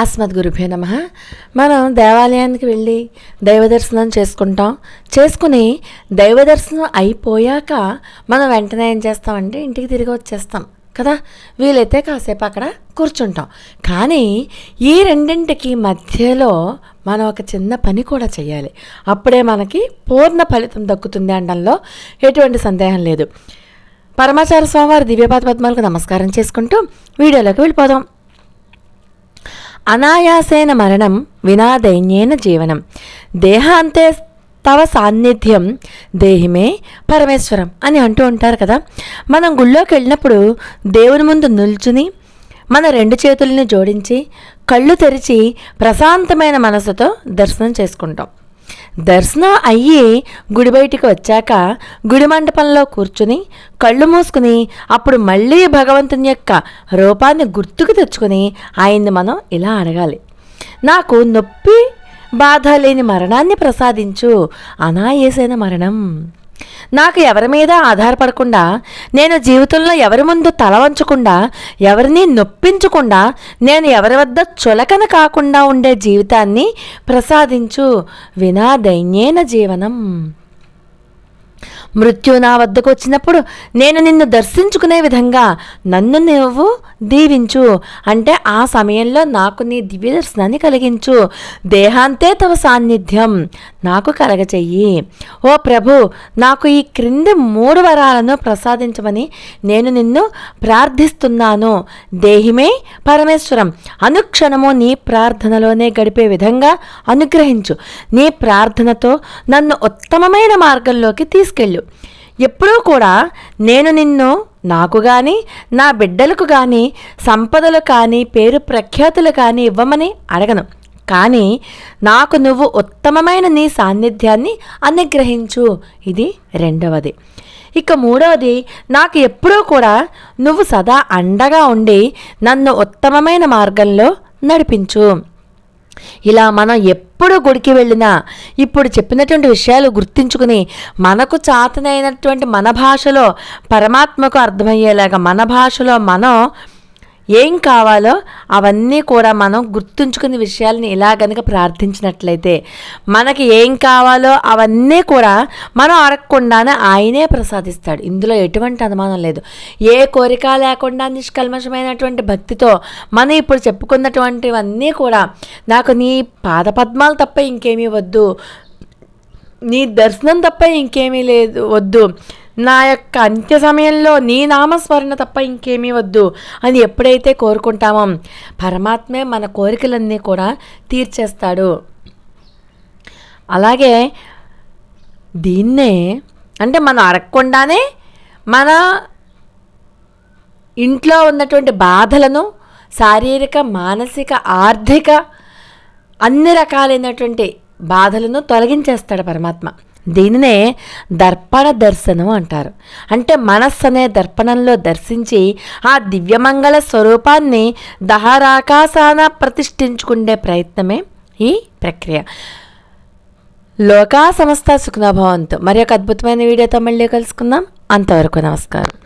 అస్మద్గురుభ్యో నమః. మనం దేవాలయానికి వెళ్ళి దైవ దర్శనం చేసుకుని దైవ దర్శనం అయిపోయాక మనం వెంటనే ఏం చేస్తామంటే ఇంటికి తిరిగి వచ్చేస్తాం కదా. వీలైతే కాసేపు అక్కడ కూర్చుంటాం. కానీ ఈ రెండింటికి మధ్యలో మనం ఒక చిన్న పని కూడా చేయాలి. అప్పుడే మనకి పూర్ణ ఫలితం దక్కుతుంది అనడంలో ఎటువంటి సందేహం లేదు. పరమాచార్య స్వామివారి దివ్యపాద పద్మాలకు నమస్కారం చేసుకుంటూ వీడియోలోకి వెళ్ళిపోదాం. అనాయాసేన మరణం వినా దైన్యేన జీవనం దేహాంతే తవ సాన్నిధ్యం దేహిమే పరమేశ్వరం అని అంటూ ఉంటారు కదా. మనం గుళ్ళోకి వెళ్ళినప్పుడు దేవుని ముందు నిల్చుని మన రెండు చేతుల్ని జోడించి కళ్ళు తెరిచి ప్రశాంతమైన మనసుతో దర్శనం చేసుకుంటాం. దర్శనం అయ్యి గుడి బయటికి వచ్చాక గుడి మండపంలో కూర్చుని కళ్ళు మూసుకుని అప్పుడు మళ్ళీ భగవంతుని యొక్క రూపాన్ని గుర్తుకు తెచ్చుకొని ఆయన్ని మనం ఇలా అడగాలి. నాకు నొప్పి బాధ లేని మరణాన్ని ప్రసాదించు, అనాయాసైన మరణం. నాకు ఎవరి మీద ఆధారపడకుండా, నేను జీవితంలో ఎవరి ముందు తల వంచకుండా, ఎవరిని నొప్పించకుండా, నేను ఎవరి వద్ద చులకన కాకుండా ఉండే జీవితాన్ని ప్రసాదించు, వినా దైన్యేన జీవనం. మృత్యు నా వద్దకు వచ్చినప్పుడు నేను నిన్ను దర్శించుకునే విధంగా నన్ను నువ్వు దీవించు, అంటే ఆ సమయంలో నాకు నీ దివ్య దర్శనాన్ని కలిగించు. దేహాంతే తవ సాన్నిధ్యం నాకు కలగచెయ్యి. ఓ ప్రభు, నాకు ఈ క్రింది 3 వరాలను ప్రసాదించమని నేను నిన్ను ప్రార్థిస్తున్నాను. దేహిమే పరమేశ్వరం, అనుక్షణము నీ ప్రార్థనలోనే గడిపే విధంగా అనుగ్రహించు. నీ ప్రార్థనతో నన్ను ఉత్తమమైన మార్గంలోకి తీసుకెళ్ళు. ఎప్పుడూ కూడా నేను నిన్ను నాకు కానీ నా బిడ్డలకు కానీ సంపదలు కానీ పేరు ప్రఖ్యాతులు కానీ ఇవ్వమని అడగను, కానీ నాకు నువ్వు ఉత్తమమైన నీ సాన్నిధ్యాన్ని అనుగ్రహించు. ఇది 2వది. ఇక 3వది, నాకు ఎప్పుడూ కూడా నువ్వు సదా అండగా ఉండి నన్ను ఉత్తమమైన మార్గంలో నడిపించు. ఇలా మనం ఎప్పుడు గుడికి వెళ్ళినా ఇప్పుడు చెప్పినటువంటి విషయాలు గుర్తించుకుని మనకు చాతనైనటువంటి మన భాషలో పరమాత్మకు అర్థమయ్యేలాగా మన భాషలో మనం ఏం కావాలో అవన్నీ కూడా మనం గుర్తుంచుకునే విషయాలని ఇలా గనుక ప్రార్థించినట్లయితే మనకి ఏం కావాలో అవన్నీ కూడా మనం అడగకుండానే ఆయనే ప్రసాదిస్తాడు. ఇందులో ఎటువంటి అనుమానం లేదు. ఏ కోరిక లేకుండా నిష్కల్మషమైనటువంటి భక్తితో మనం ఇప్పుడు చెప్పుకున్నటువంటివన్నీ కూడా, నాకు నీ పాదపద్మాలు తప్ప ఇంకేమీ వద్దు, నీ దర్శనం తప్ప ఇంకేమీ లేదు వద్దు, నా యొక్క అంత్య సమయంలో నీ నామస్మరణ తప్ప ఇంకేమీ వద్దు అని ఎప్పుడైతే కోరుకుంటామో పరమాత్మే మన కోరికలన్నీ కూడా తీర్చేస్తాడు. అలాగే దీన్నే అంటే మనం అడగకుండానే మన ఇంట్లో ఉన్నటువంటి బాధలను శారీరక, మానసిక, ఆర్థిక అన్ని రకాలైనటువంటి బాధలను తొలగించేస్తాడు పరమాత్మ. దీనినే దర్పణ దర్శనం అంటారు. అంటే మనస్సు అనే దర్పణంలో దర్శించి ఆ దివ్యమంగళ స్వరూపాన్ని దహరాకాశాన ప్రతిష్ఠించుకునే ప్రయత్నమే ఈ ప్రక్రియ. లోకా సమస్త సుఖనోభవంతు. మరి ఒక అద్భుతమైన వీడియోతో మళ్ళీ కలుసుకుందాం. అంతవరకు నమస్కారం.